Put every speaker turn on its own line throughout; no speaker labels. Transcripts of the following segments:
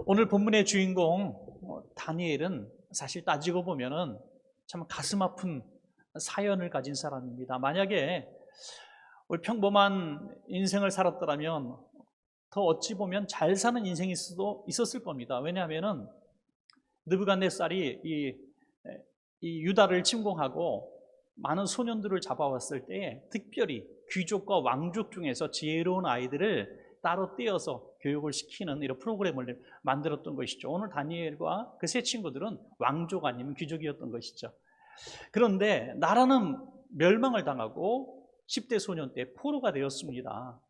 오늘 본문의 주인공 다니엘은 사실 따지고 보면은 참 가슴 아픈 사연을 가진 사람입니다. 만약에 우리 평범한 인생을 살았더라면 더 어찌 보면 잘 사는 인생일 수도 있었을 겁니다. 왜냐하면은 느부갓네살이 이 유다를 침공하고 많은 소년들을 잡아왔을 때 특별히 귀족과 왕족 중에서 지혜로운 아이들을 따로 떼어서 교육을 시키는 이런 프로그램을 만들었던 것이죠. 오늘 다니엘과 그 세 친구들은 왕족 아니면 귀족이었던 것이죠. 그런데 나라는 멸망을 당하고 10대 소년 때 포로가 되었습니다.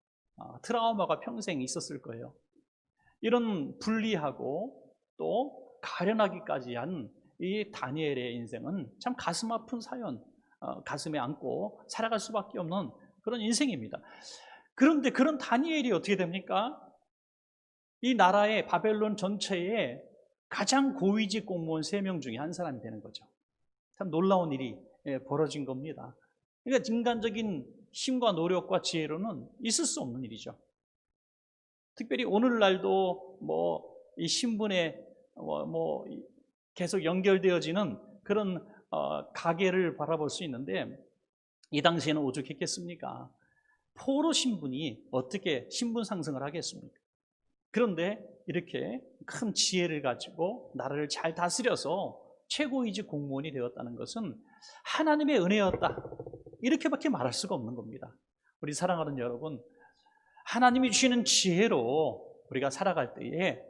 트라우마가 평생 있었을 거예요. 이런 불리하고 또 가련하기까지 한 이 다니엘의 인생은 참 가슴 아픈 사연, 가슴에 안고 살아갈 수밖에 없는 그런 인생입니다. 그런데 그런 다니엘이 어떻게 됩니까? 이 나라의 바벨론 전체에 가장 고위직 공무원 3명 중에 한 사람이 되는 거죠. 참 놀라운 일이 벌어진 겁니다. 그러니까 인간적인 힘과 노력과 지혜로는 있을 수 없는 일이죠. 특별히 오늘날도 이 신분에 계속 연결되어지는 그런 가계를 바라볼 수 있는데 이 당시에는 오죽했겠습니까? 포로 신분이 어떻게 신분 상승을 하겠습니까? 그런데 이렇게 큰 지혜를 가지고 나라를 잘 다스려서 최고위직 공무원이 되었다는 것은 하나님의 은혜였다, 이렇게밖에 말할 수가 없는 겁니다. 우리 사랑하는 여러분, 하나님이 주시는 지혜로 우리가 살아갈 때에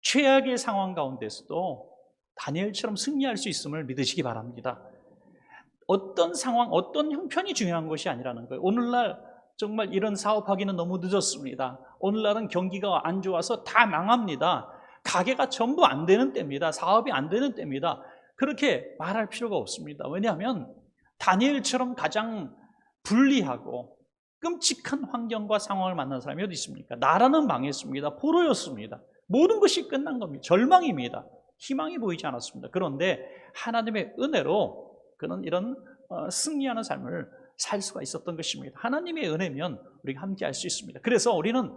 최악의 상황 가운데서도 다니엘처럼 승리할 수 있음을 믿으시기 바랍니다. 어떤 상황, 어떤 형편이 중요한 것이 아니라는 거예요. 오늘날 정말 이런 사업하기는 너무 늦었습니다. 오늘날은 경기가 안 좋아서 다 망합니다. 가게가 전부 안 되는 때입니다. 사업이 안 되는 때입니다. 그렇게 말할 필요가 없습니다. 왜냐하면 다니엘처럼 가장 불리하고 끔찍한 환경과 상황을 만난 사람이 어디 있습니까? 나라는 망했습니다. 포로였습니다. 모든 것이 끝난 겁니다. 절망입니다. 희망이 보이지 않았습니다. 그런데 하나님의 은혜로 그는 이런 승리하는 삶을 살 수가 있었던 것입니다. 하나님의 은혜면 우리가 함께 할 수 있습니다. 그래서 우리는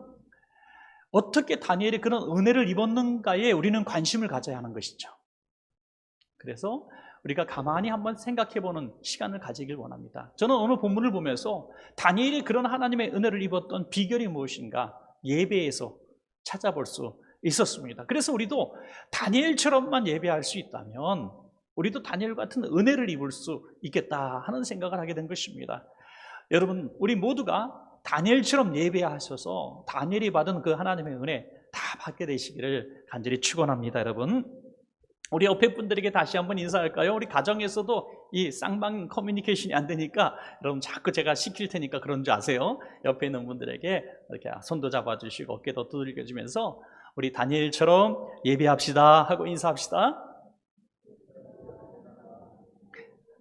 어떻게 다니엘이 그런 은혜를 입었는가에 우리는 관심을 가져야 하는 것이죠. 그래서 우리가 가만히 한번 생각해보는 시간을 가지길 원합니다. 저는 오늘 본문을 보면서 다니엘이 그런 하나님의 은혜를 입었던 비결이 무엇인가 예배에서 찾아볼 수 있었습니다. 그래서 우리도 다니엘처럼만 예배할 수 있다면 우리도 다니엘 같은 은혜를 입을 수 있겠다 하는 생각을 하게 된 것입니다. 여러분, 우리 모두가 다니엘처럼 예배하셔서 다니엘이 받은 그 하나님의 은혜 다 받게 되시기를 간절히 축원합니다. 여러분, 우리 옆에 분들에게 다시 한번 인사할까요? 우리 가정에서도 이 쌍방 커뮤니케이션이 안 되니까 여러분 자꾸 제가 시킬 테니까 그런 줄 아세요. 옆에 있는 분들에게 이렇게 손도 잡아주시고 어깨도 두들겨주면서 우리 다니엘처럼 예배합시다 하고 인사합시다.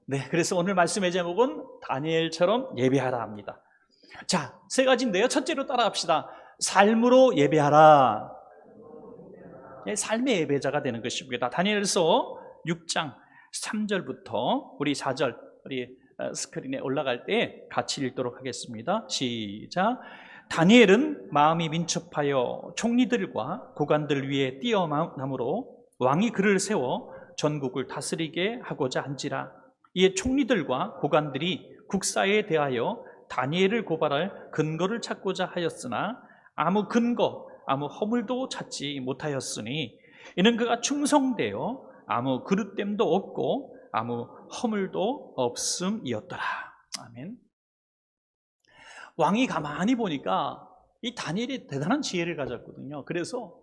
네, 그래서 오늘 말씀의 제목은 다니엘처럼 예배하라 합니다. 자, 3가지인데요. 첫째로 따라합시다. 삶으로 예배하라. 삶의 예배자가 되는 것입니다. 다니엘서 6장 3절부터 우리 4절 우리 스크린에 올라갈 때 같이 읽도록 하겠습니다. 시작. 다니엘은 마음이 민첩하여 총리들과 고관들 위에 뛰어남으로 왕이 그를 세워 전국을 다스리게 하고자 한지라. 이에 총리들과 고관들이 국사에 대하여 다니엘을 고발할 근거를 찾고자 하였으나 아무 근거, 아무 허물도 찾지 못하였으니 이는 그가 충성되어 아무 그릇됨도 없고 아무 허물도 없음이었더라. 아멘. 왕이 가만히 보니까 이 다니엘이 대단한 지혜를 가졌거든요. 그래서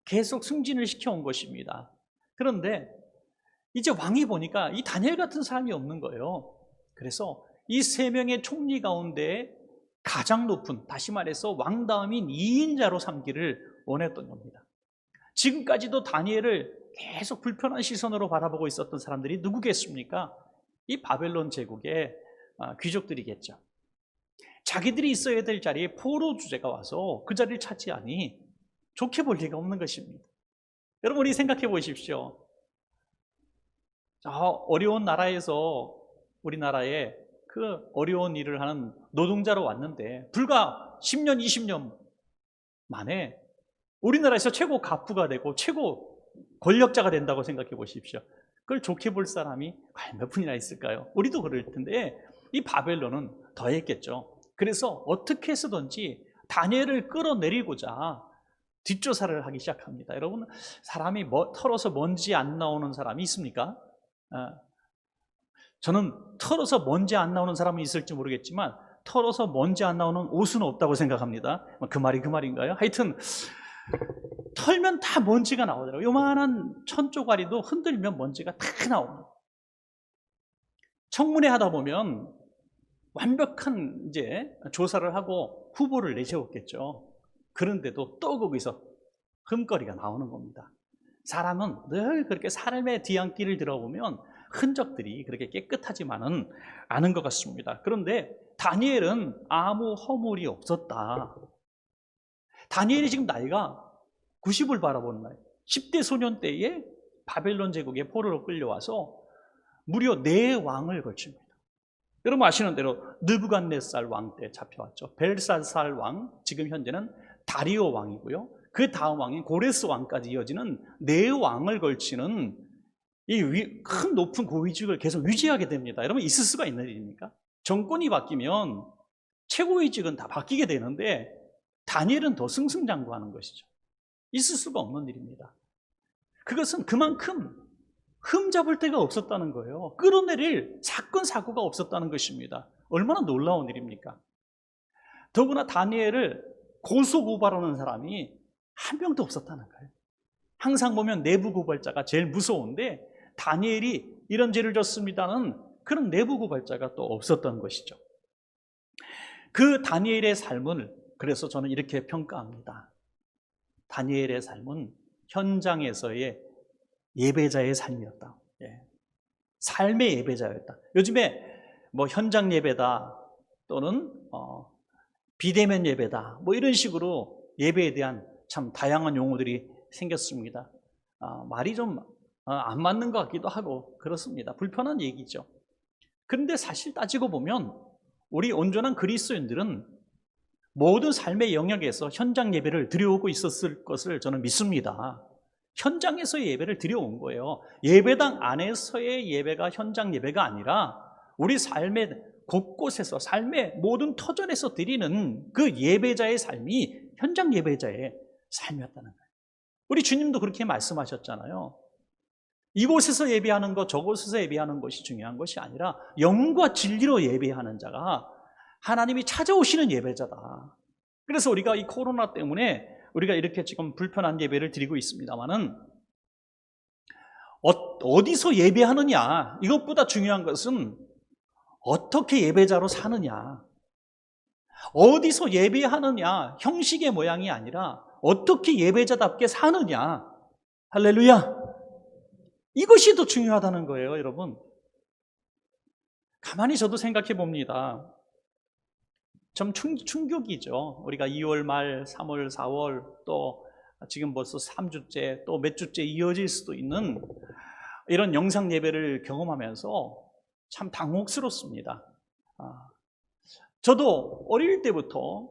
계속 승진을 시켜온 것입니다. 그런데 이제 왕이 보니까 이 다니엘 같은 사람이 없는 거예요. 그래서 이 3명의 총리 가운데 가장 높은, 다시 말해서 왕 다음인 2인자로 삼기를 원했던 겁니다. 지금까지도 다니엘을 계속 불편한 시선으로 바라보고 있었던 사람들이 누구겠습니까? 이 바벨론 제국의 귀족들이겠죠. 자기들이 있어야 될 자리에 포로 주제가 와서 그 자리를 차지하니 좋게 볼 리가 없는 것입니다. 여러분, 우리 생각해 보십시오. 어려운 나라에서 우리나라에 그 어려운 일을 하는 노동자로 왔는데 불과 10년, 20년 만에 우리나라에서 최고 가부가 되고 최고 권력자가 된다고 생각해 보십시오. 그걸 좋게 볼 사람이 과연 몇 분이나 있을까요? 우리도 그럴 텐데 이 바벨론은 더했겠죠. 그래서 어떻게 해서든지 다니엘을 끌어내리고자 뒷조사를 하기 시작합니다. 여러분, 사람이 털어서 먼지 안 나오는 사람이 있습니까? 저는 털어서 먼지 안 나오는 사람이 있을지 모르겠지만 털어서 먼지 안 나오는 옷은 없다고 생각합니다. 그 말이 그 말인가요? 하여튼 털면 다 먼지가 나오더라고요. 요만한 천조가리도 흔들면 먼지가 다 나오는. 청문회 하다 보면 완벽한 이제 조사를 하고 후보를 내세웠겠죠. 그런데도 또 거기서 흠거리가 나오는 겁니다. 사람은 늘 그렇게 삶의 뒤안길을 들어보면 흔적들이 그렇게 깨끗하지만은 않은 것 같습니다. 그런데 다니엘은 아무 허물이 없었다. 다니엘이 지금 나이가 90을 바라보는 나이, 10대 소년 때에 바벨론 제국의 포로로 끌려와서 무려 4왕을 거칩니다. 여러분 아시는 대로 느부갓네살 왕 때 잡혀왔죠. 벨사살 왕, 지금 현재는 다리오 왕이고요. 그 다음 왕인 고레스 왕까지 이어지는 4왕을 걸치는 이 큰 높은 고위직을 계속 유지하게 됩니다. 여러분 있을 수가 있는 일입니까? 정권이 바뀌면 최고위직은 다 바뀌게 되는데 다니엘은 더 승승장구하는 것이죠. 있을 수가 없는 일입니다. 그것은 그만큼 흠잡을 데가 없었다는 거예요. 끌어내릴 사건 사고가 없었다는 것입니다. 얼마나 놀라운 일입니까? 더구나 다니엘을 고소고발하는 사람이 한 명도 없었다는 거예요. 항상 보면 내부 고발자가 제일 무서운데 다니엘이 이런 죄를 졌습니다는 그런 내부 고발자가 또 없었던 것이죠. 그 다니엘의 삶을 그래서 저는 이렇게 평가합니다. 다니엘의 삶은 현장에서의 예배자의 삶이었다. 삶의 예배자였다. 요즘에 뭐 현장 예배다 또는 비대면 예배다 뭐 이런 식으로 예배에 대한 참 다양한 용어들이 생겼습니다. 말이 좀 안 맞는 것 같기도 하고 그렇습니다. 불편한 얘기죠. 그런데 사실 따지고 보면 우리 온전한 그리스도인들은 모든 삶의 영역에서 현장 예배를 드려오고 있었을 것을 저는 믿습니다. 현장에서의 예배를 드려온 거예요. 예배당 안에서의 예배가 현장 예배가 아니라 우리 삶의 곳곳에서 삶의 모든 터전에서 드리는 그 예배자의 삶이 현장 예배자의 삶이었다는 거예요. 우리 주님도 그렇게 말씀하셨잖아요. 이곳에서 예배하는 것, 저곳에서 예배하는 것이 중요한 것이 아니라 영과 진리로 예배하는 자가 하나님이 찾아오시는 예배자다. 그래서 우리가 이 코로나 때문에 우리가 이렇게 지금 불편한 예배를 드리고 있습니다만은 어디서 예배하느냐, 이것보다 중요한 것은 어떻게 예배자로 사느냐, 어디서 예배하느냐, 형식의 모양이 아니라 어떻게 예배자답게 사느냐. 할렐루야. 이것이 더 중요하다는 거예요, 여러분. 가만히 저도 생각해 봅니다. 좀 충격이죠. 우리가 2월 말, 3월, 4월 또 지금 벌써 3주째 또 몇 주째 이어질 수도 있는 이런 영상 예배를 경험하면서 참 당혹스럽습니다. 저도 어릴 때부터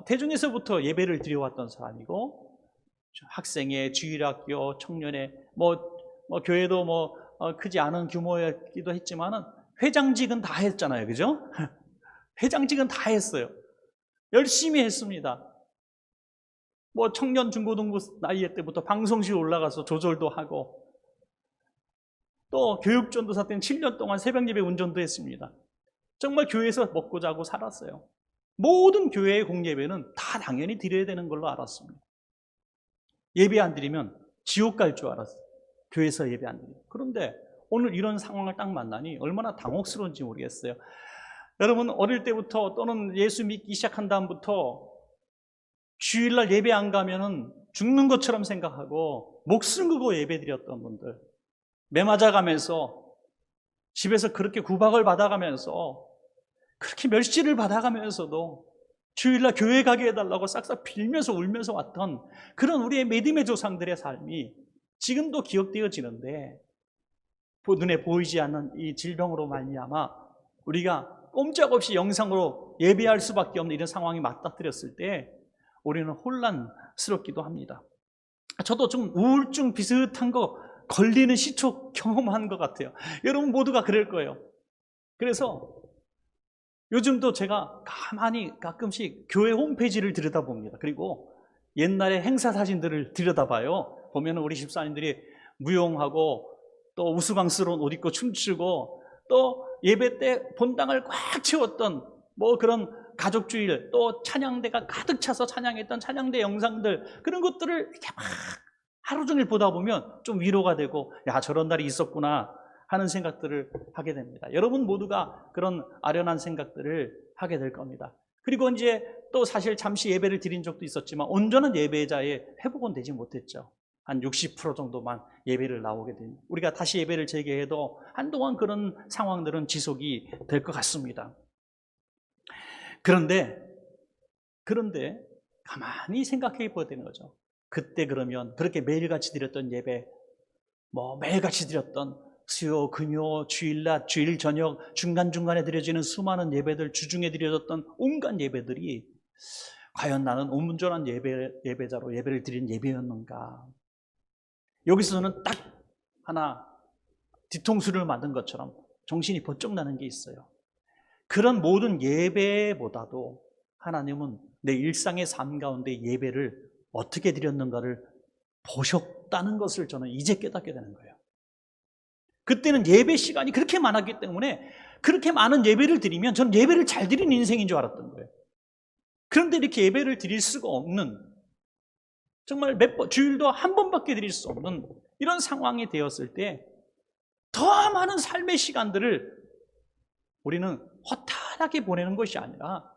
대중에서부터 예배를 드려왔던 사람이고 학생회, 주일학교, 청년회 뭐 교회도 크지 않은 규모였기도 했지만은 회장직은 다 했잖아요, 그죠? 회장직은 다 했어요. 열심히 했습니다. 뭐 청년 중고등부 나이 때부터 방송실 올라가서 조절도 하고 또 교육전도사 때는 7년 동안 새벽 예배 운전도 했습니다. 정말 교회에서 먹고 자고 살았어요. 모든 교회의 공예배는 다 당연히 드려야 되는 걸로 알았습니다. 예배 안 드리면 지옥 갈 줄 알았어요. 교회에서 예배 안 드리면. 그런데 오늘 이런 상황을 딱 만나니 얼마나 당혹스러운지 모르겠어요. 여러분 어릴 때부터 또는 예수 믿기 시작한 다음부터 주일날 예배 안 가면은 죽는 것처럼 생각하고 목숨 걸고 예배 드렸던 분들, 매 맞아가면서 집에서 그렇게 구박을 받아가면서 그렇게 멸시를 받아가면서도 주일날 교회 가게 해달라고 싹싹 빌면서 울면서 왔던 그런 우리의 믿음의 조상들의 삶이 지금도 기억되어지는데 눈에 보이지 않는 이 질병으로 말미암아 우리가 꼼짝없이 영상으로 예배할 수밖에 없는 이런 상황이 맞닥뜨렸을 때 우리는 혼란스럽기도 합니다. 저도 좀 우울증 비슷한 거 걸리는 시초 경험한 것 같아요. 여러분 모두가 그럴 거예요. 그래서 요즘도 제가 가끔씩 교회 홈페이지를 들여다봅니다. 그리고 옛날에 행사 사진들을 들여다봐요. 보면 우리 집사님들이 무용하고 또 우스꽝스러운 옷 입고 춤추고 또 예배 때 본당을 꽉 채웠던 뭐 그런 가족주일, 또 찬양대가 가득 차서 찬양했던 찬양대 영상들, 그런 것들을 이렇게 막 하루 종일 보다 보면 좀 위로가 되고, 야, 저런 날이 있었구나 하는 생각들을 하게 됩니다. 여러분 모두가 그런 아련한 생각들을 하게 될 겁니다. 그리고 이제 또 사실 잠시 예배를 드린 적도 있었지만 온전한 예배자의 회복은 되지 못했죠. 한 60% 정도만 예배를 나오게 됩니다. 우리가 다시 예배를 재개해도 한동안 그런 상황들은 지속이 될 것 같습니다. 그런데 가만히 생각해 봐야 되는 거죠. 그때 그러면 그렇게 매일같이 드렸던 예배, 매일같이 드렸던 수요, 금요, 주일낮, 주일 저녁, 중간중간에 드려지는 수많은 예배들, 주중에 드려졌던 온갖 예배들이 과연 나는 온전한 예배자로 예배를 드린 예배였는가? 여기서는 딱 하나 뒤통수를 맞은 것처럼 정신이 번쩍 나는 게 있어요. 그런 모든 예배보다도 하나님은 내 일상의 삶 가운데 예배를 어떻게 드렸는가를 보셨다는 것을 저는 이제 깨닫게 되는 거예요. 그때는 예배 시간이 그렇게 많았기 때문에 그렇게 많은 예배를 드리면 저는 예배를 잘 드리는 인생인 줄 알았던 거예요. 그런데 이렇게 예배를 드릴 수가 없는, 정말 주일도 한 번밖에 드릴 수 없는 이런 상황이 되었을 때 더 많은 삶의 시간들을 우리는 허탈하게 보내는 것이 아니라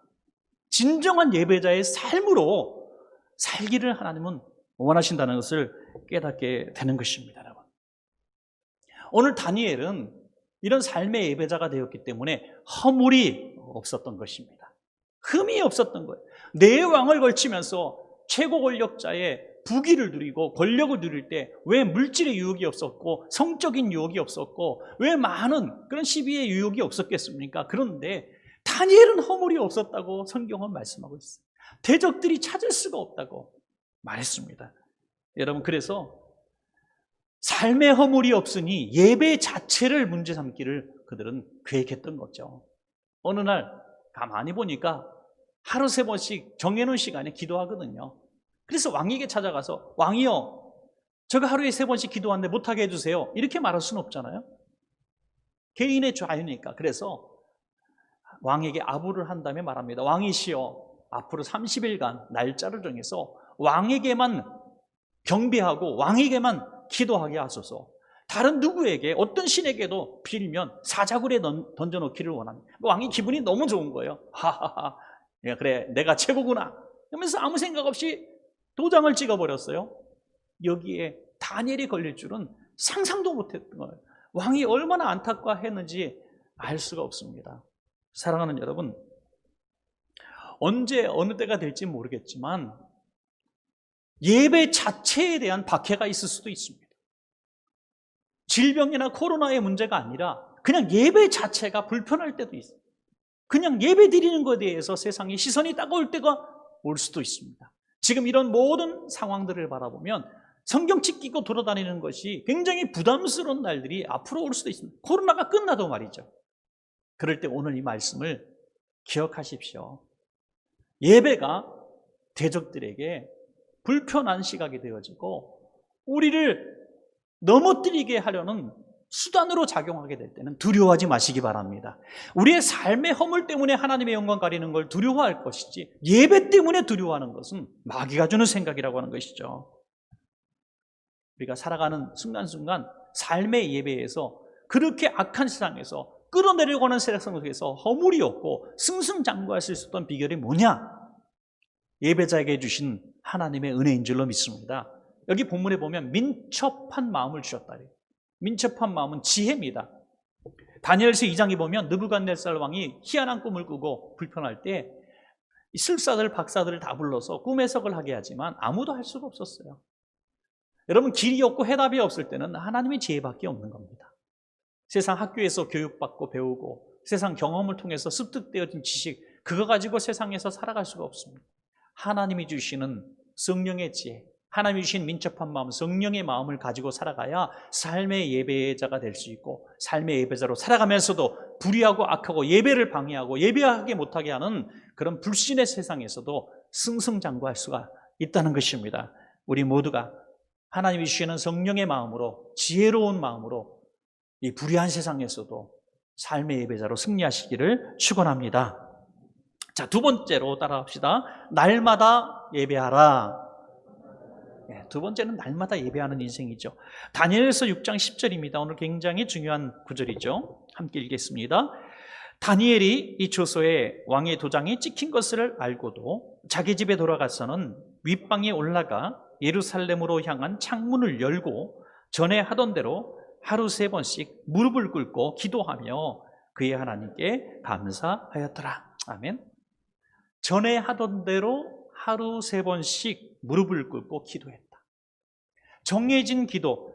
진정한 예배자의 삶으로 살기를 하나님은 원하신다는 것을 깨닫게 되는 것입니다. 여러분, 오늘 다니엘은 이런 삶의 예배자가 되었기 때문에 허물이 없었던 것입니다. 흠이 없었던 거예요. 내 왕을 걸치면서 최고 권력자의 부귀를 누리고 권력을 누릴 때 왜 물질의 유혹이 없었고 성적인 유혹이 없었고 왜 많은 그런 시비의 유혹이 없었겠습니까? 그런데 다니엘은 허물이 없었다고 성경은 말씀하고 있어요. 대적들이 찾을 수가 없다고 말했습니다. 여러분, 그래서 삶의 허물이 없으니 예배 자체를 문제 삼기를 그들은 계획했던 거죠. 어느 날 가만히 보니까 하루 3번씩 정해놓은 시간에 기도하거든요. 그래서 왕에게 찾아가서 왕이요, 제가 하루에 3번씩 기도하는데 못하게 해주세요, 이렇게 말할 수는 없잖아요. 개인의 자유니까. 그래서 왕에게 아부를 한 다음에 말합니다. 왕이시여, 앞으로 30일간 날짜를 정해서 왕에게만 경배하고 왕에게만 기도하게 하소서. 다른 누구에게, 어떤 신에게도 빌면 사자굴에 던져놓기를 원합니다. 왕이 기분이 너무 좋은 거예요. 하하하, 그래, 내가 최고구나 그러면서 아무 생각 없이 도장을 찍어버렸어요. 여기에 다니엘이 걸릴 줄은 상상도 못했던 거예요. 왕이 얼마나 안타까워했는지 알 수가 없습니다. 사랑하는 여러분, 언제 어느 때가 될지 모르겠지만 예배 자체에 대한 박해가 있을 수도 있습니다. 질병이나 코로나의 문제가 아니라 그냥 예배 자체가 불편할 때도 있어요. 그냥 예배 드리는 것에 대해서 세상의 시선이 따가울 때가 올 수도 있습니다. 지금 이런 모든 상황들을 바라보면 성경책 끼고 돌아다니는 것이 굉장히 부담스러운 날들이 앞으로 올 수도 있습니다. 코로나가 끝나도 말이죠. 그럴 때 오늘 이 말씀을 기억하십시오. 예배가 대적들에게 불편한 시각이 되어지고 우리를 넘어뜨리게 하려는 수단으로 작용하게 될 때는 두려워하지 마시기 바랍니다. 우리의 삶의 허물 때문에 하나님의 영광 가리는 걸 두려워할 것이지, 예배 때문에 두려워하는 것은 마귀가 주는 생각이라고 하는 것이죠. 우리가 살아가는 순간순간 삶의 예배에서 그렇게 악한 세상에서 끌어내려고 하는 세상 속에서 허물이 없고 승승장구할 수 있었던 비결이 뭐냐? 예배자에게 주신 하나님의 은혜인 줄로 믿습니다. 여기 본문에 보면 민첩한 마음을 주셨다. 민첩한 마음은 지혜입니다. 다니엘서 2장에 보면 느부갓네살 왕이 희한한 꿈을 꾸고 불편할 때 술사들, 박사들을 다 불러서 꿈 해석을 하게 하지만 아무도 할 수가 없었어요. 여러분, 길이 없고 해답이 없을 때는 하나님의 지혜밖에 없는 겁니다. 세상 학교에서 교육받고 배우고 세상 경험을 통해서 습득되어진 지식, 그거 가지고 세상에서 살아갈 수가 없습니다. 하나님이 주시는 성령의 지혜, 하나님이 주신 민첩한 마음, 성령의 마음을 가지고 살아가야 삶의 예배자가 될 수 있고, 삶의 예배자로 살아가면서도 불의하고 악하고 예배를 방해하고 예배하게 못하게 하는 그런 불신의 세상에서도 승승장구할 수가 있다는 것입니다. 우리 모두가 하나님이 주시는 성령의 마음으로, 지혜로운 마음으로 이 불의한 세상에서도 삶의 예배자로 승리하시기를 축원합니다. 자, 두 번째로 따라합시다. 날마다 예배하라. 두 번째는 날마다 예배하는 인생이죠. 다니엘서 6장 10절입니다. 오늘 굉장히 중요한 구절이죠. 함께 읽겠습니다. 다니엘이 이 조서에 왕의 도장이 찍힌 것을 알고도 자기 집에 돌아가서는 윗방에 올라가 예루살렘으로 향한 창문을 열고 전에 하던 대로 하루 3번씩 무릎을 꿇고 기도하며 그의 하나님께 감사하였더라. 아멘. 전에 하던 대로 하루 3번씩 무릎을 꿇고 기도했다. 정해진 기도,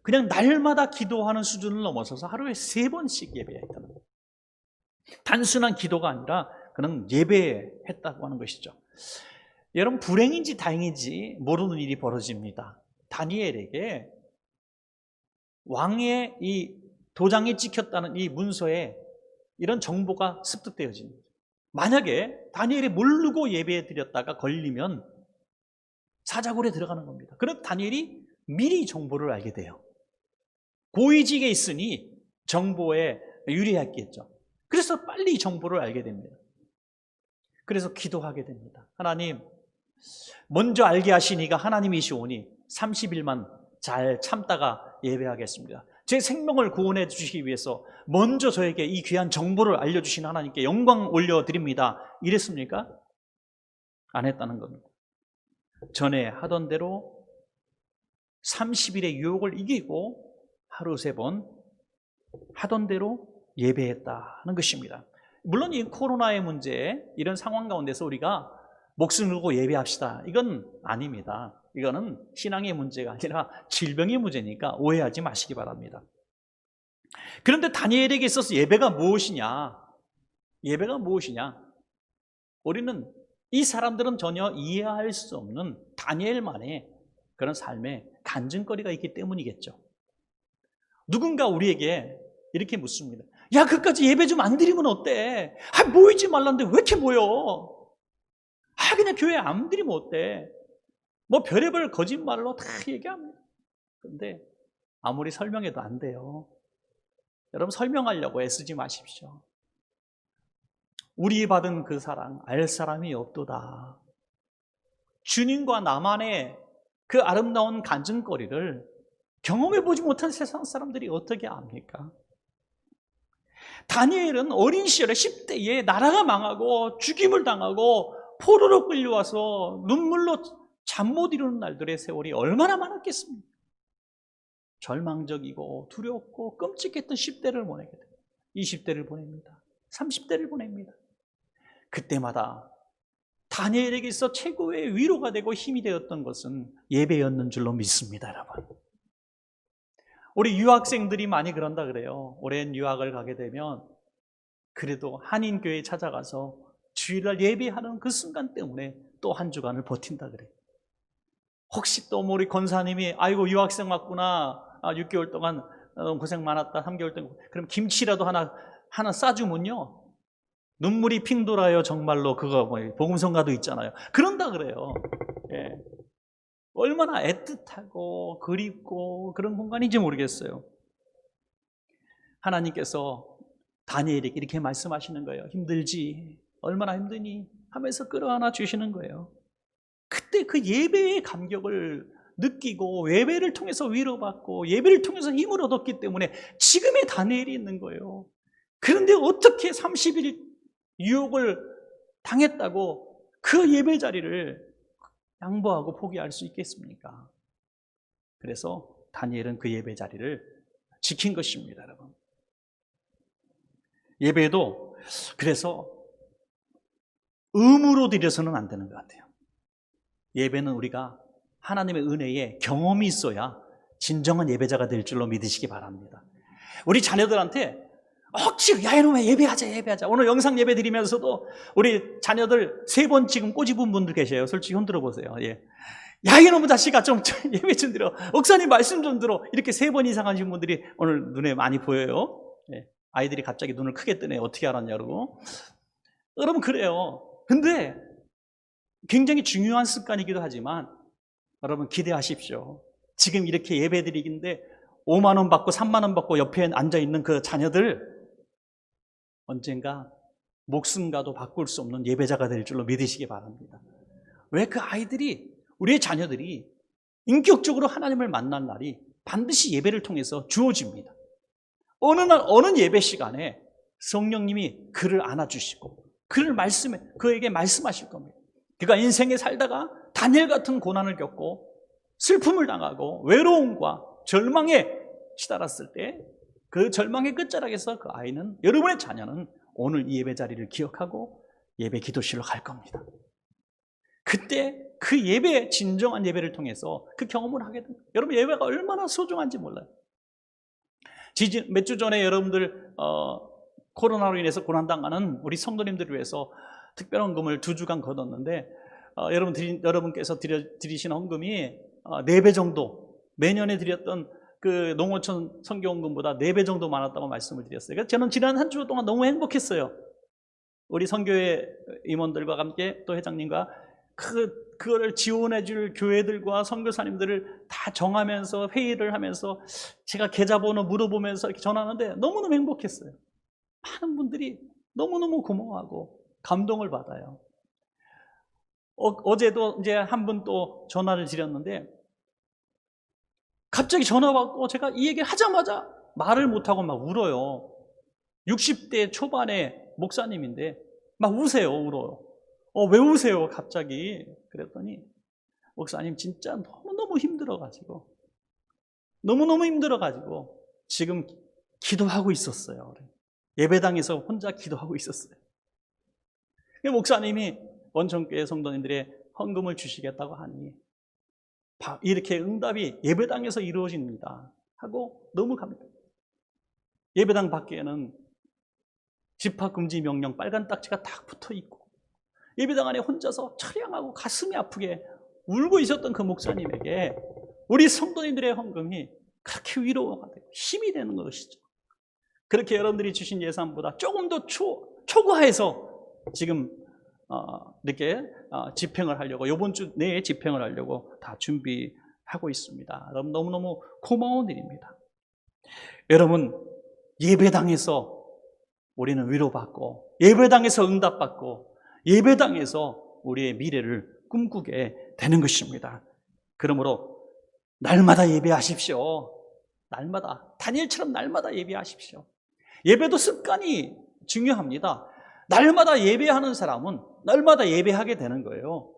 그냥 날마다 기도하는 수준을 넘어서서 하루에 3번씩 예배했다는 거예요. 단순한 기도가 아니라 그는 예배했다고 하는 것이죠. 여러분, 불행인지 다행인지 모르는 일이 벌어집니다. 다니엘에게 왕의 이 도장에 찍혔다는 이 문서에 이런 정보가 습득되어집니다. 만약에 다니엘이 모르고 예배에 드렸다가 걸리면 사자굴에 들어가는 겁니다. 그래서 다니엘이 미리 정보를 알게 돼요. 고위직에 있으니 정보에 유리했겠죠. 그래서 빨리 정보를 알게 됩니다. 그래서 기도하게 됩니다. 하나님, 먼저 알게 하시니가 하나님이시오니 30일만 잘 참다가 예배하겠습니다. 제 생명을 구원해 주시기 위해서 먼저 저에게 이 귀한 정보를 알려주신 하나님께 영광 올려드립니다. 이랬습니까? 안 했다는 겁니다. 전에 하던 대로 30일의 유혹을 이기고 하루 3번 하던 대로 예배했다는 것입니다. 물론 이 코로나의 문제, 이런 상황 가운데서 우리가 목숨 걸고 예배합시다, 이건 아닙니다. 이거는 신앙의 문제가 아니라 질병의 문제니까 오해하지 마시기 바랍니다. 그런데 다니엘에게 있어서 예배가 무엇이냐? 예배가 무엇이냐? 우리는 이 사람들은 전혀 이해할 수 없는 다니엘만의 그런 삶에 간증거리가 있기 때문이겠죠. 누군가 우리에게 이렇게 묻습니다. 야, 그까지 예배 좀 안 드리면 어때? 모이지 말라는데 왜 이렇게 모여? 그냥 교회 안 드리면 어때? 뭐 별의별 거짓말로 다 얘기합니다. 그런데 아무리 설명해도 안 돼요. 여러분, 설명하려고 애쓰지 마십시오. 우리 받은 그 사랑 알 사람이 없도다. 주님과 나만의 그 아름다운 간증거리를 경험해보지 못한 세상 사람들이 어떻게 압니까? 다니엘은 어린 시절에 10대에 나라가 망하고 죽임을 당하고 포로로 끌려와서 눈물로 잠 못 이루는 날들의 세월이 얼마나 많았겠습니까? 절망적이고 두렵고 끔찍했던 10대를 보내게 됩니다. 20대를 보냅니다. 30대를 보냅니다. 그때마다 다니엘에게 있어 최고의 위로가 되고 힘이 되었던 것은 예배였는 줄로 믿습니다, 여러분. 우리 유학생들이 많이 그런다 그래요. 오랜 유학을 가게 되면 그래도 한인교회에 찾아가서 주일날 예배하는 그 순간 때문에 또 한 주간을 버틴다 그래요. 혹시 또 우리 권사님이 아이고 유학생 왔구나, 6개월 동안 고생 많았다, 3개월 동안, 그럼 김치라도 하나 싸주면요 눈물이 핑 돌아요. 정말로. 그거 복음성가도 있잖아요. 그런다 그래요. 예. 얼마나 애틋하고 그립고 그런 공간인지 모르겠어요. 하나님께서 다니엘에게 이렇게 말씀하시는 거예요. 힘들지? 얼마나 힘드니? 하면서 끌어안아 주시는 거예요. 그때 그 예배의 감격을 느끼고 예배를 통해서 위로받고 예배를 통해서 힘을 얻었기 때문에 지금의 다니엘이 있는 거예요. 그런데 어떻게 30일 유혹을 당했다고 그 예배 자리를 양보하고 포기할 수 있겠습니까? 그래서 다니엘은 그 예배 자리를 지킨 것입니다, 여러분. 예배도 그래서 의무로 드려서는 안 되는 것 같아요. 예배는 우리가 하나님의 은혜에 경험이 있어야 진정한 예배자가 될 줄로 믿으시기 바랍니다. 우리 자녀들한테 억지로 야 이놈아 예배하자. 오늘 영상 예배 드리면서도 우리 자녀들 3번 지금 꼬집은 분들 계세요. 솔직히 흔들어 보세요. 예. 야 이놈의 자식아 좀 예배 좀 드려. 목사님 말씀 좀 들어. 이렇게 3번 이상 하신 분들이 오늘 눈에 많이 보여요. 예. 아이들이 갑자기 눈을 크게 뜨네. 어떻게 알았냐 그러고. 여러분 그래요. 근데 굉장히 중요한 습관이기도 하지만 여러분 기대하십시오. 지금 이렇게 예배 드리기인데 5만 원 받고 3만 원 받고 옆에 앉아있는 그 자녀들 언젠가 목숨과도 바꿀 수 없는 예배자가 될 줄로 믿으시기 바랍니다. 왜 그 아이들이 우리의 자녀들이 인격적으로 하나님을 만난 날이 반드시 예배를 통해서 주어집니다. 어느 날 어느 예배 시간에 성령님이 그를 안아주시고 그에게 말씀하실 겁니다. 그가 인생에 살다가 다니엘 같은 고난을 겪고 슬픔을 당하고 외로움과 절망에 치달았을 때 그 절망의 끝자락에서 그 아이는, 여러분의 자녀는 오늘 이 예배 자리를 기억하고 예배 기도실로 갈 겁니다. 그때 그 예배, 진정한 예배를 통해서 그 경험을 하게 됩니다. 여러분 예배가 얼마나 소중한지 몰라요. 몇 주 전에 여러분들 코로나로 인해서 고난당하는 우리 성도님들을 위해서 특별한 헌금을 2주간 거뒀는데 여러분께서 드리신 헌금이 4배 정도, 매년에 드렸던 그 농어촌 선교헌금보다 4배 정도 많았다고 말씀을 드렸어요. 그래서 저는 지난 한 주 동안 너무 행복했어요. 우리 선교회 임원들과 함께 또 회장님과 그거를 지원해 줄 교회들과 선교사님들을 다 정하면서 회의를 하면서 제가 계좌번호 물어보면서 이렇게 전화하는데 너무너무 행복했어요. 많은 분들이 너무너무 고마워하고 감동을 받아요. 어제도 이제 한 분 또 전화를 드렸는데 갑자기 전화 받고 제가 이 얘기를 하자마자 말을 못하고 막 울어요. 60대 초반의 목사님인데 막 우세요, 울어요. 왜 우세요, 갑자기? 그랬더니 목사님 진짜 너무너무 힘들어가지고 지금 기도하고 있었어요. 예배당에서 혼자 기도하고 있었어요. 목사님이 원천교회 성도님들의 헌금을 주시겠다고 하니 이렇게 응답이 예배당에서 이루어집니다 하고 너무 감동. 예배당 밖에는 집합금지 명령 빨간 딱지가 딱 붙어 있고 예배당 안에 혼자서 처량하고 가슴이 아프게 울고 있었던 그 목사님에게 우리 성도님들의 헌금이 그렇게 위로가 되고 힘이 되는 것이죠. 그렇게 여러분들이 주신 예산보다 조금 더 초과해서 지금 이렇게 집행을 하려고, 이번 주 내에 집행을 하려고 다 준비하고 있습니다. 여러분 너무너무 고마운 일입니다. 여러분 예배당에서 우리는 위로받고 예배당에서 응답받고 예배당에서 우리의 미래를 꿈꾸게 되는 것입니다. 그러므로 날마다 예배하십시오. 날마다, 다니엘처럼 날마다 예배하십시오. 예배도 습관이 중요합니다. 날마다 예배하는 사람은 날마다 예배하게 되는 거예요.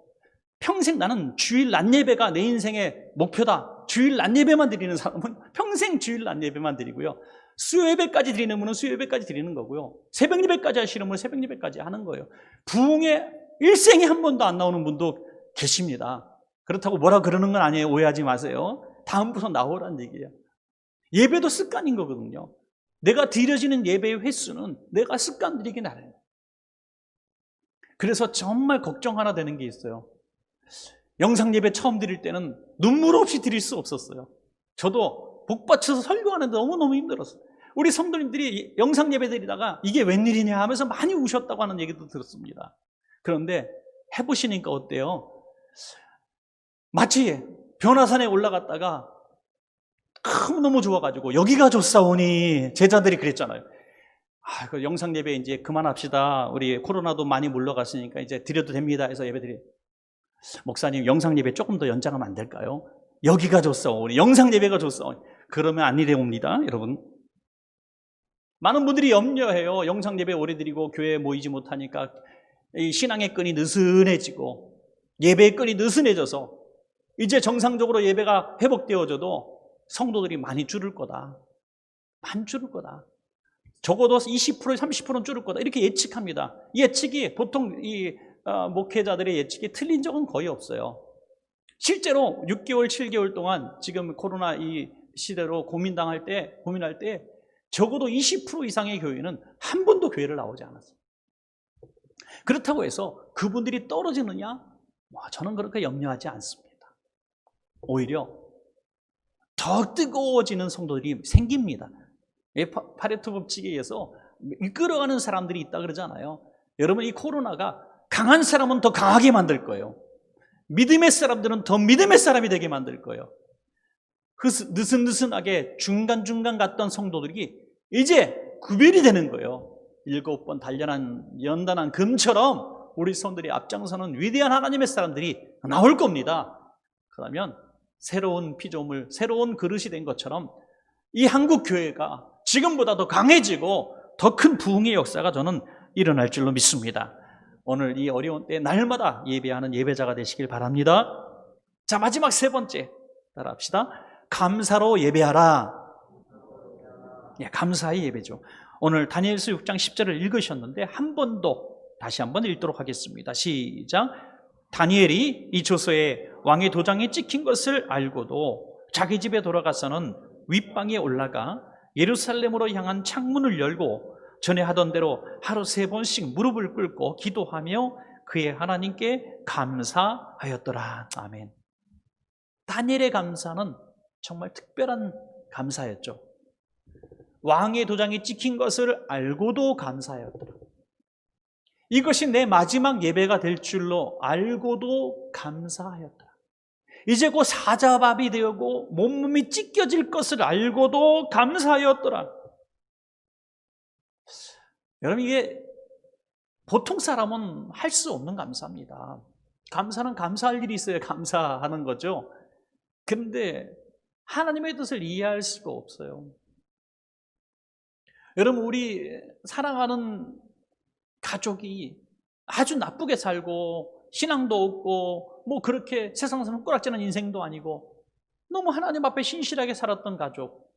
평생 나는 주일 낮 예배가 내 인생의 목표다. 주일 낮 예배만 드리는 사람은 평생 주일 낮 예배만 드리고요. 수요 예배까지 드리는 분은 수요 예배까지 드리는 거고요. 새벽 예배까지 하시는 분은 새벽 예배까지 하는 거예요. 부흥에 일생에 한 번도 안 나오는 분도 계십니다. 그렇다고 뭐라 그러는 건 아니에요. 오해하지 마세요. 다음부터 나오라는 얘기예요. 예배도 습관인 거거든요. 내가 드려지는 예배의 횟수는 내가 습관 들이기 나름이에요. 그래서 정말 걱정 하나 되는 게 있어요. 영상 예배 처음 드릴 때는 눈물 없이 드릴 수 없었어요. 저도 복받쳐서 설교하는데 너무너무 힘들었어요. 우리 성도님들이 영상 예배 드리다가 이게 웬일이냐 하면서 많이 우셨다고 하는 얘기도 들었습니다. 그런데 해보시니까 어때요? 마치 변화산에 올라갔다가 너무 좋아가지고 여기가 좋사오니 제자들이 그랬잖아요. 그 영상 예배 이제 그만합시다. 우리 코로나도 많이 물러갔으니까 이제 드려도 됩니다 해서 예배 드려요. 목사님 영상 예배 조금 더 연장하면 안 될까요? 여기가 좋사오니, 영상 예배가 좋사오니. 그러면 안 이래옵니다, 여러분. 많은 분들이 염려해요. 영상 예배 오래 드리고 교회에 모이지 못하니까 이 신앙의 끈이 느슨해지고 예배의 끈이 느슨해져서 이제 정상적으로 예배가 회복되어져도 성도들이 많이 줄을 거다. 많이 줄을 거다. 적어도 20%, 30%는 줄을 거다. 이렇게 예측합니다. 예측이 보통 이 목회자들의 예측이 틀린 적은 거의 없어요. 실제로 6개월, 7개월 동안 지금 코로나 이 시대로 고민할 때 적어도 20% 이상의 교회는 한 번도 교회를 나오지 않았어요. 그렇다고 해서 그분들이 떨어지느냐? 저는 그렇게 염려하지 않습니다. 오히려 더 뜨거워지는 성도들이 생깁니다. 파레토 법칙에 의해서 이끌어가는 사람들이 있다 그러잖아요. 여러분, 이 코로나가 강한 사람은 더 강하게 만들 거예요. 믿음의 사람들은 더 믿음의 사람이 되게 만들 거예요. 느슨느슨하게 중간중간 갔던 성도들이 이제 구별이 되는 거예요. 7번 연단한 금처럼 우리 성도들이 앞장서는 위대한 하나님의 사람들이 나올 겁니다. 그러면 새로운 피조물, 새로운 그릇이 된 것처럼 이 한국 교회가 지금보다 더 강해지고 더 큰 부흥의 역사가 저는 일어날 줄로 믿습니다. 오늘 이 어려운 때 날마다 예배하는 예배자가 되시길 바랍니다. 자, 마지막 세 번째 따라합시다. 감사로 예배하라. 감사의 예배죠. 오늘 다니엘서 6장 10절을 읽으셨는데 한 번 더 다시 한번 읽도록 하겠습니다. 시작. 다니엘이 이 조서에 왕의 도장이 찍힌 것을 알고도 자기 집에 돌아가서는 윗방에 올라가 예루살렘으로 향한 창문을 열고 전에 하던 대로 하루 3번씩 무릎을 꿇고 기도하며 그의 하나님께 감사하였더라. 아멘. 다니엘의 감사는 정말 특별한 감사였죠. 왕의 도장이 찍힌 것을 알고도 감사하였더라. 이것이 내 마지막 예배가 될 줄로 알고도 감사하였더라. 이제 곧 사자밥이 되고 몸몸이 찢겨질 것을 알고도 감사하였더라. 여러분, 이게 보통 사람은 할 수 없는 감사입니다. 감사는 감사할 일이 있어야 감사하는 거죠. 그런데 하나님의 뜻을 이해할 수가 없어요. 여러분, 우리 사랑하는 가족이 아주 나쁘게 살고 신앙도 없고 그렇게 세상에서 꼬락지는 인생도 아니고 너무 하나님 앞에 신실하게 살았던 가족,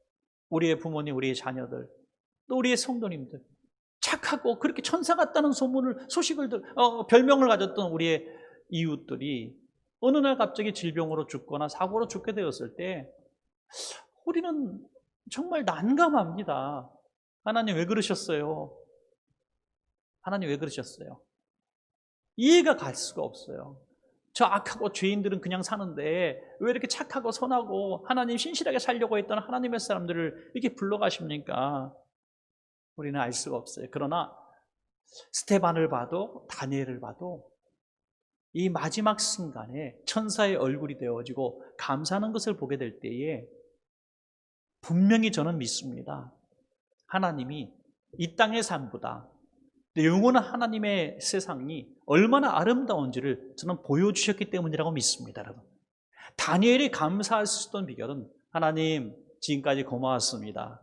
우리의 부모님, 우리의 자녀들, 또 우리의 성도님들, 착하고 그렇게 천사 같다는 소식을 별명을 가졌던 우리의 이웃들이 어느 날 갑자기 질병으로 죽거나 사고로 죽게 되었을 때 우리는 정말 난감합니다. 하나님 왜 그러셨어요? 하나님 왜 그러셨어요? 이해가 갈 수가 없어요. 저 악하고 죄인들은 그냥 사는데 왜 이렇게 착하고 선하고 하나님 신실하게 살려고 했던 하나님의 사람들을 이렇게 불러가십니까? 우리는 알 수가 없어요. 그러나 스테반을 봐도 다니엘을 봐도 이 마지막 순간에 천사의 얼굴이 되어지고 감사하는 것을 보게 될 때에 분명히 저는 믿습니다. 하나님이 이 땅의 삶보다 영원한 하나님의 세상이 얼마나 아름다운지를 저는 보여주셨기 때문이라고 믿습니다. 여러분, 다니엘이 감사할 수 있었던 비결은 하나님 지금까지 고마웠습니다.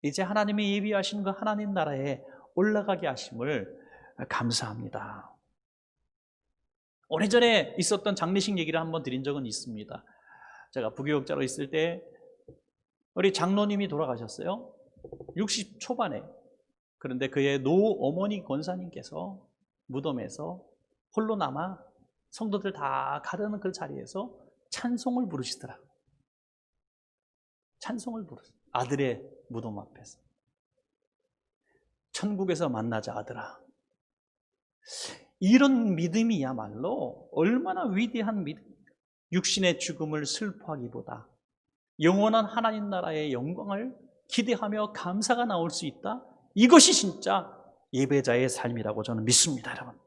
이제 하나님이 예비하신 그 하나님 나라에 올라가게 하심을 감사합니다. 오래전에 있었던 장례식 얘기를 한번 드린 적은 있습니다. 제가 부교육자로 있을 때 우리 장로님이 돌아가셨어요. 60 초반에. 그런데 그의 노 어머니 권사님께서 무덤에서 홀로 남아 성도들 다 가르는 그 자리에서 찬송을 부르시더라고요. 찬송을 부르세요. 아들의 무덤 앞에서. 천국에서 만나자 아들아. 이런 믿음이야말로 얼마나 위대한 믿음입니까? 육신의 죽음을 슬퍼하기보다 영원한 하나님 나라의 영광을 기대하며 감사가 나올 수 있다? 이것이 진짜 예배자의 삶이라고 저는 믿습니다. 여러분,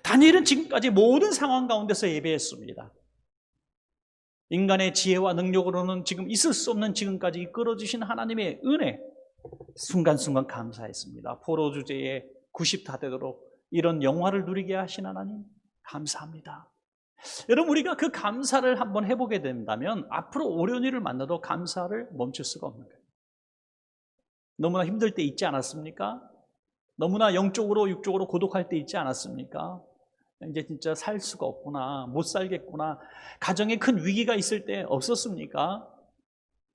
다니엘은 지금까지 모든 상황 가운데서 예배했습니다. 인간의 지혜와 능력으로는 지금 있을 수 없는 지금까지 이끌어주신 하나님의 은혜, 순간순간 감사했습니다. 포로 주제에 90 다 되도록 이런 영화를 누리게 하신 하나님 감사합니다. 여러분, 우리가 그 감사를 한번 해보게 된다면 앞으로 어려운 일을 만나도 감사를 멈출 수가 없는 거예요. 너무나 힘들 때 있지 않았습니까? 너무나 영적으로 육적으로 고독할 때 있지 않았습니까? 이제 진짜 살 수가 없구나, 못 살겠구나, 가정에 큰 위기가 있을 때 없었습니까?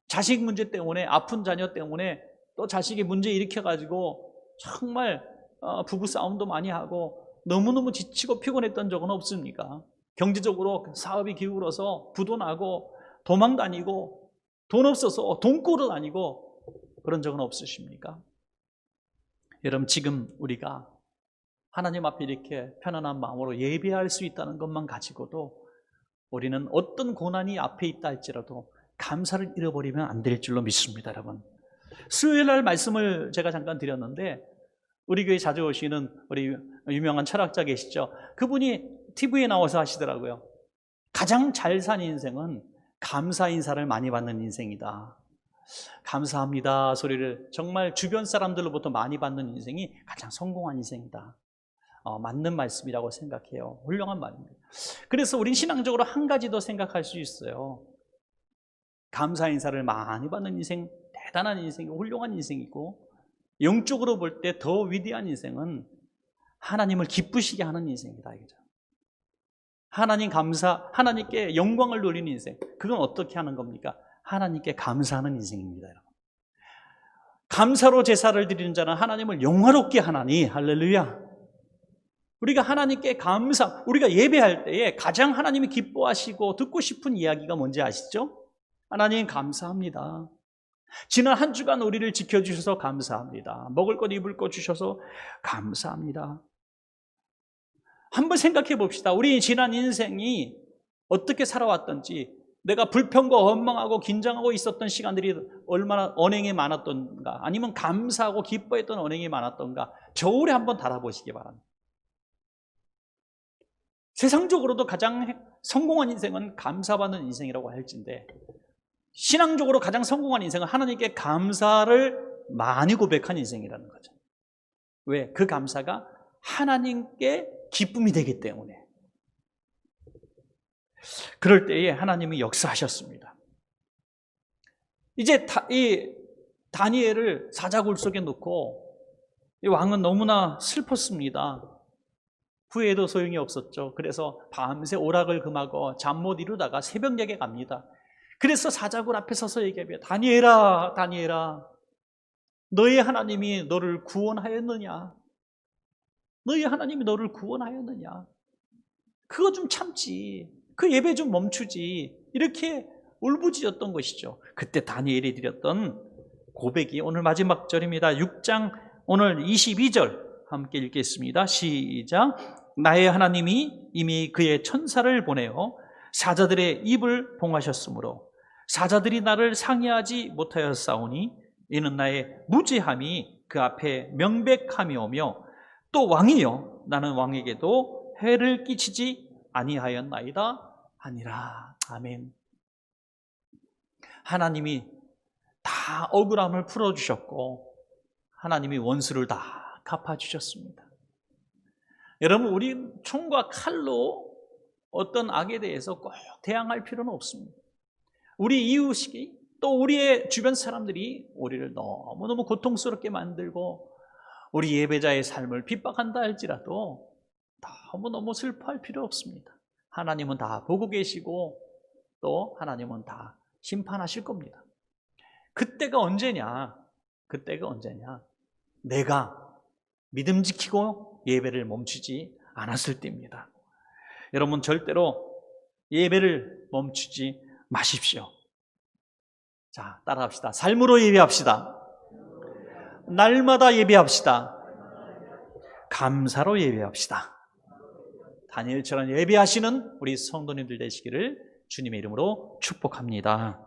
자식 문제 때문에, 아픈 자녀 때문에 또 자식이 문제 일으켜가지고 정말 부부싸움도 많이 하고 너무너무 지치고 피곤했던 적은 없습니까? 경제적으로 사업이 기울어서 부도 나고 도망 다니고 돈 없어서 돈꾸러 다니고 그런 적은 없으십니까? 여러분, 지금 우리가 하나님 앞에 이렇게 편안한 마음으로 예배할 수 있다는 것만 가지고도 우리는 어떤 고난이 앞에 있다 할지라도 감사를 잃어버리면 안 될 줄로 믿습니다. 여러분, 수요일 날 말씀을 제가 잠깐 드렸는데 우리 교회 자주 오시는 우리 유명한 철학자 계시죠? 그분이 TV에 나와서 하시더라고요. 가장 잘 산 인생은 감사 인사를 많이 받는 인생이다. 감사합니다 소리를 정말 주변 사람들로부터 많이 받는 인생이 가장 성공한 인생이다. 맞는 말씀이라고 생각해요. 훌륭한 말입니다. 그래서 우린 신앙적으로 한 가지 더 생각할 수 있어요. 감사 인사를 많이 받는 인생, 대단한 인생이고 훌륭한 인생이고, 영적으로 볼 때 더 위대한 인생은 하나님을 기쁘시게 하는 인생이다, 이거죠. 하나님께 영광을 돌리는 인생. 그건 어떻게 하는 겁니까? 하나님께 감사하는 인생입니다, 여러분. 감사로 제사를 드리는 자는 하나님을 영화롭게 하나니. 할렐루야. 우리가 하나님께 우리가 예배할 때에 가장 하나님이 기뻐하시고 듣고 싶은 이야기가 뭔지 아시죠? 하나님 감사합니다. 지난 한 주간 우리를 지켜주셔서 감사합니다. 먹을 것 입을 것 주셔서 감사합니다. 한번 생각해 봅시다. 우리 지난 인생이 어떻게 살아왔던지, 내가 불평과 원망하고 긴장하고 있었던 시간들이 얼마나 언행이 많았던가, 아니면 감사하고 기뻐했던 언행이 많았던가, 저울에 한번 달아보시기 바랍니다. 세상적으로도 가장 성공한 인생은 감사받는 인생이라고 할진데, 신앙적으로 가장 성공한 인생은 하나님께 감사를 많이 고백한 인생이라는 거죠. 왜? 그 감사가 하나님께 기쁨이 되기 때문에. 그럴 때에 하나님이 역사하셨습니다. 이제 이 다니엘을 사자굴 속에 넣고 이 왕은 너무나 슬펐습니다. 후회도 소용이 없었죠. 그래서 밤새 오락을 금하고 잠 못 이루다가 새벽녘에 갑니다. 그래서 사자굴 앞에 서서 얘기해요. 다니엘아, 다니엘아, 너의 하나님이 너를 구원하였느냐? 너희 하나님이 너를 구원하였느냐? 그거 좀 참지, 그 예배 좀 멈추지, 이렇게 울부짖었던 것이죠. 그때 다니엘이 드렸던 고백이 오늘 마지막 절입니다. 6장 오늘 22절 함께 읽겠습니다. 시작. 나의 하나님이 이미 그의 천사를 보내어 사자들의 입을 봉하셨으므로 사자들이 나를 상해하지 못하였사오니 이는 나의 무죄함이 그 앞에 명백함이오며 또 왕이여 나는 왕에게도 해를 끼치지 아니하였나이다 하니라. 아멘. 하나님이 다 억울함을 풀어주셨고 하나님이 원수를 다 갚아주셨습니다. 여러분, 우리 총과 칼로 어떤 악에 대해서 꼭 대항할 필요는 없습니다. 우리 이웃이 또 우리의 주변 사람들이 우리를 너무너무 고통스럽게 만들고 우리 예배자의 삶을 핍박한다 할지라도 너무너무 슬퍼할 필요 없습니다. 하나님은 다 보고 계시고 또 하나님은 다 심판하실 겁니다. 그때가 언제냐? 내가 믿음 지키고 예배를 멈추지 않았을 때입니다. 여러분, 절대로 예배를 멈추지 마십시오. 자, 따라합시다. 삶으로 예배합시다. 날마다 예배합시다. 감사로 예배합시다. 다니엘처럼 예배하시는 우리 성도님들 되시기를 주님의 이름으로 축복합니다.